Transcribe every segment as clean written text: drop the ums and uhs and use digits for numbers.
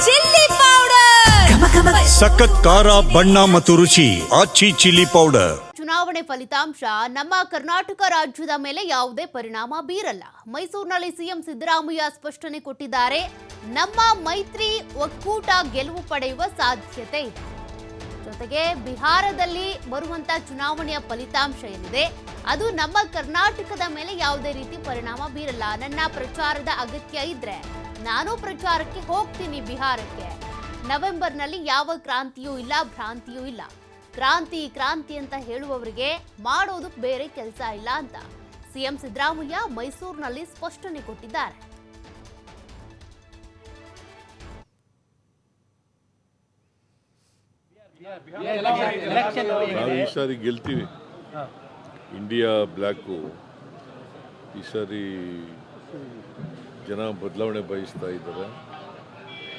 Chilli powder, ಸಖತ್ ಖಾರ ಬಣ್ಣ ಮತ್ತು ರುಚಿ ಆಚಿ ಚಿಲ್ಲಿ ಪೌಡರ್. ಚುನಾವಣೆ ಫಲಿತಾಂಶ ನಮ್ಮ ಕರ್ನಾಟಕ ರಾಜ್ಯದ ಮೇಲೆ ಯಾವುದೇ ಪರಿಣಾಮ ಬೀರಲ್ಲ. ಮೈಸೂರಿನಲ್ಲಿ ಸಿಎಂ ಸಿದ್ದರಾಮಯ್ಯ ಸ್ಪಷ್ಟನೆ ಕೊಟ್ಟಿದ್ದಾರೆ. ನಮ್ಮ ಮೈತ್ರಿ ಒಕ್ಕೂಟ ಗೆಲುವು ಪಡೆಯುವ ಸಾಧ್ಯತೆ ಇದೆ. ಜೊತೆಗೆ ಬಿಹಾರದಲ್ಲಿ ಬರುವಂತ ಚುನಾವಣೆಯ ಫಲಿತಾಂಶ ಏನಿದೆ ಅದು ನಮ್ಮ ಕರ್ನಾಟಕದ ಮೇಲೆ ಯಾವುದೇ ರೀತಿ ಪರಿಣಾಮ ಬೀರಲ್ಲ. ನನ್ನ ಪ್ರಚಾರದ ಅಗತ್ಯ ಇದ್ರೆ ನಾನು ಪ್ರಚಾರಕ್ಕೆ ಹೋಗ್ತೀನಿ ಬಿಹಾರಕ್ಕೆ. ನವೆಂಬರ್ನಲ್ಲಿ ಯಾವ ಕ್ರಾಂತಿಯೂ ಇಲ್ಲ, ಭ್ರಾಂತಿಯೂ ಇಲ್ಲ. ಕ್ರಾಂತಿ ಅಂತ ಹೇಳುವವರಿಗೆ ಮಾಡೋದು ಬೇರೆ ಕೆಲಸ ಇಲ್ಲ ಅಂತ ಸಿಎಂ ಸಿದ್ದರಾಮಯ್ಯ ಮೈಸೂರಿನಲ್ಲಿ ಸ್ಪಷ್ಟನೆ ಕೊಟ್ಟಿದ್ದಾರೆ. ನಾವು ಈ ಸಾರಿ ಗೆಲ್ತೀವಿ. ಇಂಡಿಯಾ ಬ್ಲ್ಯಾಕು ಈ ಸಾರಿ ಜನ ಬದಲಾವಣೆ ಬಯಸ್ತಾ ಇದ್ದಾರೆ.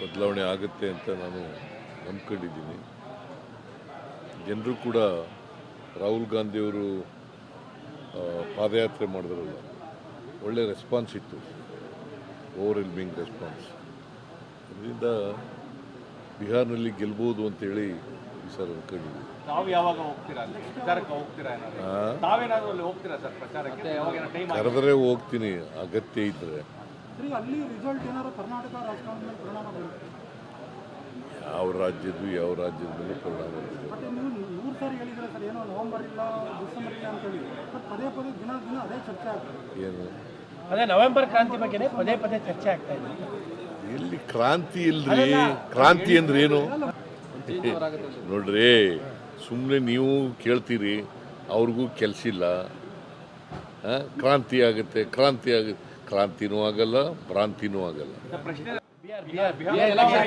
ಬದಲಾವಣೆ ಆಗುತ್ತೆ ಅಂತ ನಾನು ನಂಬ್ಕೊಂಡಿದ್ದೀನಿ. ಜನರು ಕೂಡ ರಾಹುಲ್ ಗಾಂಧಿಯವರು ಪಾದಯಾತ್ರೆ ಮಾಡಿದ್ರಲ್ಲ, ಒಳ್ಳೆ ರೆಸ್ಪಾನ್ಸ್ ಇತ್ತು, ಓವರ್ವೆಲ್ಮಿಂಗ್ ರೆಸ್ಪಾನ್ಸ್. ಅದರಿಂದ ಬಿಹಾರ್ನಲ್ಲಿ ಗೆಲ್ಬೋದು ಅಂತೇಳಿ ಈ ಸರ್ ಅನ್ಕೊಂಡಿದ್ದೀವಿ. ತಾವು ಯಾವಾಗ ಹೋಗ್ತೀರಾ? ಪ್ರಚಾರಕ್ಕೆ ಹೋಗ್ತೀರಾ? ತಾವೇನಾದರೂ ಅಲ್ಲಿ ಹೋಗ್ತೀರಾ ಸರ್ ಪ್ರಚಾರಕ್ಕೆ? ಕರೆದರೆ ಹೋಗ್ತೀನಿ ಅಗತ್ಯ ಇದ್ದರೆ. ಅಲ್ಲಿ ರಿಸಲ್ಟ್ ಏನಾದ್ರು ಕರ್ನಾಟಕ ರಾಜಕಾರಣದ ಮೇಲೆ ಪರಿಣಾಮ ಬೀರುತ್ತೆ? ಯಾವ ರಾಜ್ಯದ ಮೇಲೆ ಪರಿಣಾಮ ಬೀರುತ್ತೆ? ಮತ್ತೆ ನೀವು 100 ಸಾರಿ ಹೇಳಿದ್ರೆ ಸರ್, ಏನೋ ನವೆಂಬರ್ ಇಲ್ಲ ಡಿಸೆಂಬರ್ ಇಲ್ಲ ಅಂತ ಹೇಳಿ ಪದೇ ದಿನ ಅದೇ ಚರ್ಚೆ ಆಗ್ತದೆ. ಏನು ಅದೇ ನವೆಂಬರ್ ಕ್ರಾಂತಿ ಬಗ್ಗೆ ಪದೇ ಚರ್ಚೆ ಆಗ್ತಾ ಇದೆ. ಎಲ್ಲಿ ಕ್ರಾಂತಿ ಇಲ್ರಿ? ಕ್ರಾಂತಿ ಅಂದ್ರೆ ಏನು ನೋಡ್ರಿ, ಸುಮ್ಮನೆ ನೀವು ಕೇಳ್ತೀರಿ, ಅವ್ರಿಗೂ ಕೆಲಸ ಇಲ್ಲ. ಕ್ರಾಂತಿ ಆಗುತ್ತೆ, ಕ್ರಾಂತಿನೂ ಆಗಲ್ಲ, ಭ್ರಾಂತಿನೂ ಆಗಲ್ಲ.